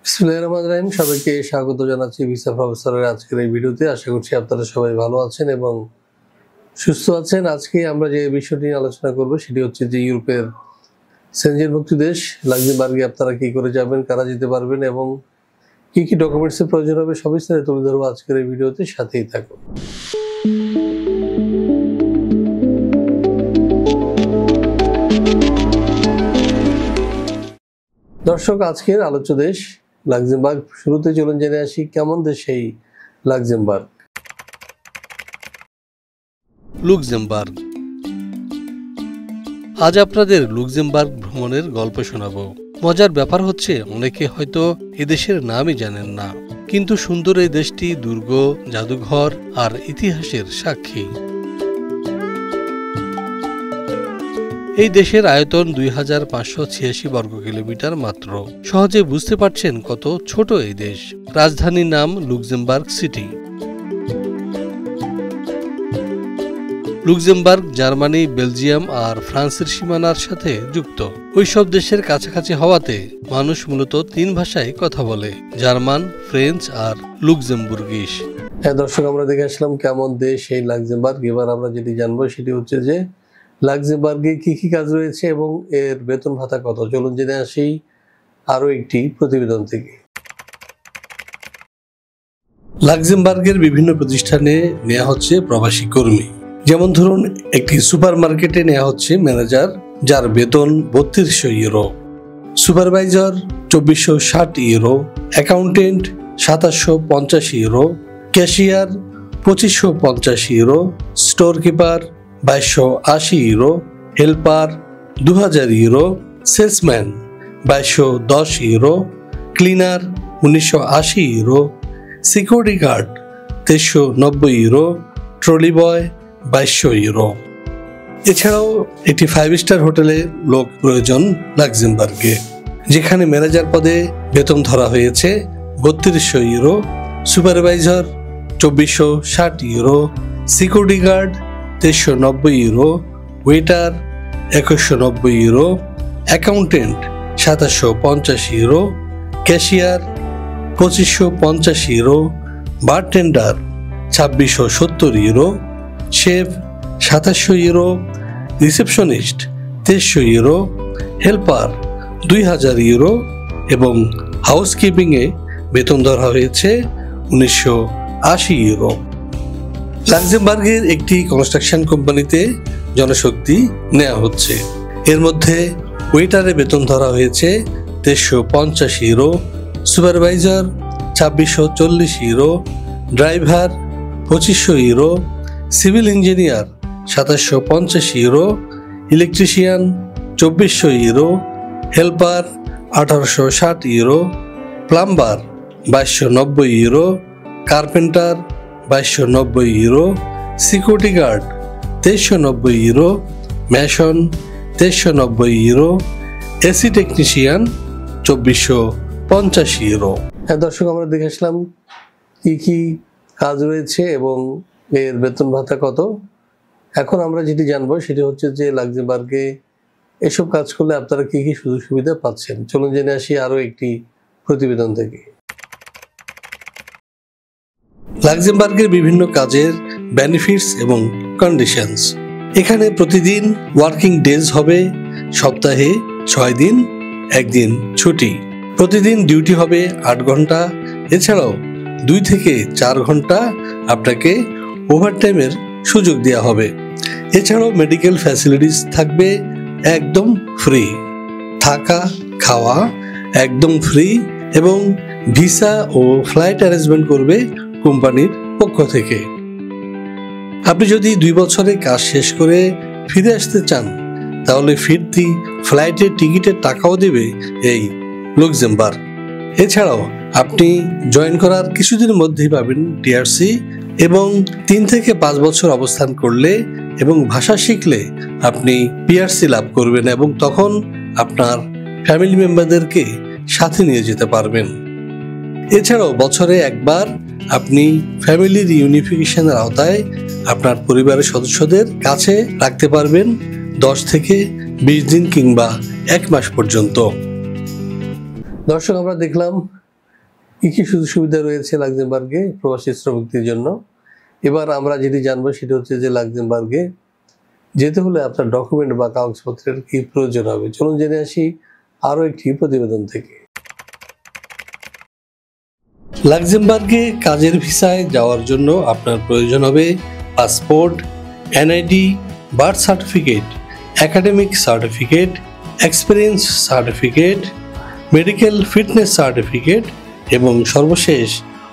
বিসমিল্লাহির রহমানির রহিম। সবাইকে স্বাগত জানাচ্ছি ভিসা প্রফেসরের আজকের এই ভিডিওতে। আশা করছি আপনারা সবাই ভালো আছেন এবং সুস্থ আছেন। আজকে আমরা যে বিষয়টি নিয়ে আলোচনা করব সেটি হচ্ছে যে ইউরোপের সেনজেনভুক্ত দেশ লাক্সেমবার্গে আপনারা কি করে যাবেন, কারা যেতে পারবেন এবং কি কি ডকুমেন্টসের প্রয়োজন হবে সবিস্তারে তুলে ধরবো আজকের এই ভিডিওতে। সাথেই থাকুন। দর্শক, আজকের আলোচ্য দেশ লাক্সেমবার্গ। শুরুতে চলুন জেনে আসি কেমন দেশ এই লাক্সেমবার্গ। লুক্সেমবার্গ। আজ আপনাদের লুক্সেমবার্গ ভ্রমণের গল্প শোনাবো। মজার ব্যাপার হচ্ছে অনেকে হয়তো এদেশের নামই জানেন না, কিন্তু সুন্দর এই দেশটি দুর্গ, জাদুঘর আর ইতিহাসের সাক্ষী। এই দেশের আয়তন 2586 বর্গ কিলোমিটার মাত্র। সহজে বুঝতে পারছেন কত ছোট এই দেশ। রাজধানীর নাম Luxembourg city. Luxembourg Germany, Belgium আর ফ্রান্সের সীমানার সাথে যুক্ত। ওইসব দেশের কাছাকাছি হওয়াতে মানুষ মূলত 3 ভাষায় কথা বলে, জার্মান, ফ্রেঞ্চ আর লুক্সেমবুর্গিশ। হ্যাঁ দর্শক, আমরা দেখে আসলাম কেমন দেশ এই লাক্সেমবার্গ। এবার আমরা যেটি জানবো সেটি হচ্ছে যে লাক্সেমবার্গে কি কি কাজ রয়েছে এবং এর বেতন ভাতা কত। চলুন জেনে আসি আরো একটি প্রতিবেদন থেকে। লাক্সেমবার্গের বিভিন্ন প্রতিষ্ঠানে নেওয়া হচ্ছে প্রবাসী কর্মী। যেমন ধরুন, একটি সুপার মার্কেটে নেওয়া হচ্ছে ম্যানেজার, যার বেতন 3200 euro, supervisor 2460 euro, accountant 2750 euro, cashier 2550 euro, store keeper 2280 euro, helper 2000 euro, salesman 2210 euro, cleaner 1980 euro, security guard 2390 euro, trolley boy 2200 euro. এছাড়াও একটি 5 স্টার হোটেলে লোক প্রয়োজন লাক্সেমবার্গে, যেখানে ম্যানেজার পদে বেতন ধরা হয়েছে 3200 euro, supervisor 2460 euro, security guard 2390 euro, waiter 2190 euro, accountant 2750 euro, cashier 2550 euro, bartender 2670 euro, chef 2700 euro, receptionist 2300 euro, helper 2000 euro এবং হাউসকিপিংয়ে বেতন ধরা হয়েছে 1980 ইউরো। লাক্সেমবার্গের একটি কনস্ট্রাকশন কোম্পানিতে জনশক্তি নেওয়া হচ্ছে। এর মধ্যে ওয়েটারে বেতন ধরা হয়েছে 2350 euro, supervisor 2640 euro, driver 2500 euro, civil engineer 2750 euro, electrician 2400 euro, helper 1860 euro, plumber 2290 euro, carpenter 2290 euro, security guard 2390 euro, mason 2390 euro, AC technician 2450 euro. হ্যাঁ দর্শক, আমরা দেখে আসলাম কি কি কাজ রয়েছে এবং এর বেতন ভাতা কত। এখন আমরা যেটি জানবো সেটি হচ্ছে যে লাক্সেমবার্গে এসব কাজ করলে আপনারা কি কি সুযোগ সুবিধা পাচ্ছেন। চলুন জেনে আসি আরো একটি প্রতিবেদন থেকে। লাক্সেমবার্গের বিভিন্ন কাজের বেনিফিটস এবং কন্ডিশনস। এখানে প্রতিদিন ওয়ার্কিং ডেজ হবে, সপ্তাহে 6 দিন, 1 দিন ছুটি। প্রতিদিন ডিউটি হবে 8 ঘন্টা। এছাড়াও 2 থেকে 4 ঘন্টা আপনাকে ওভারটাইমের সুযোগ দেওয়া হবে। এছাড়াও মেডিকেল ফ্যাসিলিটিস থাকবে একদম ফ্রি, থাকা খাওয়া একদম ফ্রি এবং ভিসা ও ফ্লাইট অ্যারেঞ্জমেন্ট করবে কোম্পানির পক্ষ থেকে। আপনি যদি 2 বছরে কাজ শেষ করে ফিরে আসতে চান তাহলে ফিরতি ফ্লাইটের টিকিটের টাকাও দেবে এই লুক্সেমবার্গ। এছাড়াও আপনি জয়েন করার কিছুদিনের মধ্যেই পাবেন টিআরসি এবং 3 থেকে 5 বছর অবস্থান করলে এবং ভাষা শিখলে আপনি পিআরসি লাভ করবেন এবং তখন আপনার ফ্যামিলি মেম্বারদেরকে সাথে নিয়ে যেতে পারবেন। এছাড়াও বছরে একবার আপনি ফ্যামিলি রিইউনিফিকেশনের আওতায় আপনার পরিবারের সদস্যদের কাছে রাখতে পারবেন 10 থেকে 20 দিন কিংবা 1 মাস পর্যন্ত। দর্শক, আমরা দেখলাম কি কি সুযোগ সুবিধা রয়েছে লাক্সেমবার্গে প্রবাসী শ্রমিকদের জন্য। এবার আমরা যেটি জানবো সেটি হচ্ছে যে লাক্সেমবার্গে যেতে হলে আপনার ডকুমেন্ট বা কাগজপত্রের কি প্রয়োজন হবে। চলুন জেনে আসি আরো একটি প্রতিবেদন থেকে। লাক্সেমবার্গে কাজের ভিসায় যাওয়ার জন্য আপনার প্রয়োজন হবে passport, NID, birth certificate, academic certificate, experience certificate, medical fitness certificate এবং সর্বশেষ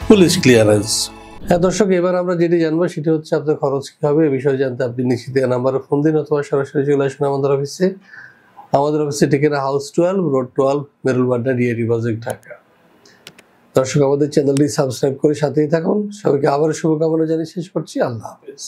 পুলিশ ক্লিয়ারেন্স। হ্যাঁ দর্শক, এবার আমরা যেটি জানবো সেটি হচ্ছে আপনার খরচ কি হবে। এই বিষয়ে জানতে আপনি নিশ্চিত নাম্বারে ফোন দিন অথবা সরাসরি চলে আসুন আমাদের অফিসে। আমাদের অফিসে ঠিকানা house 12, road 12, Merul Badda, DID project, Dhaka. দর্শক, আমাদের চ্যানেলটি সাবস্ক্রাইব করে সাথেই থাকুন। সবাইকে আবারও শুভকামনা জানিয়ে শেষ করছি। আল্লাহ হাফেজ।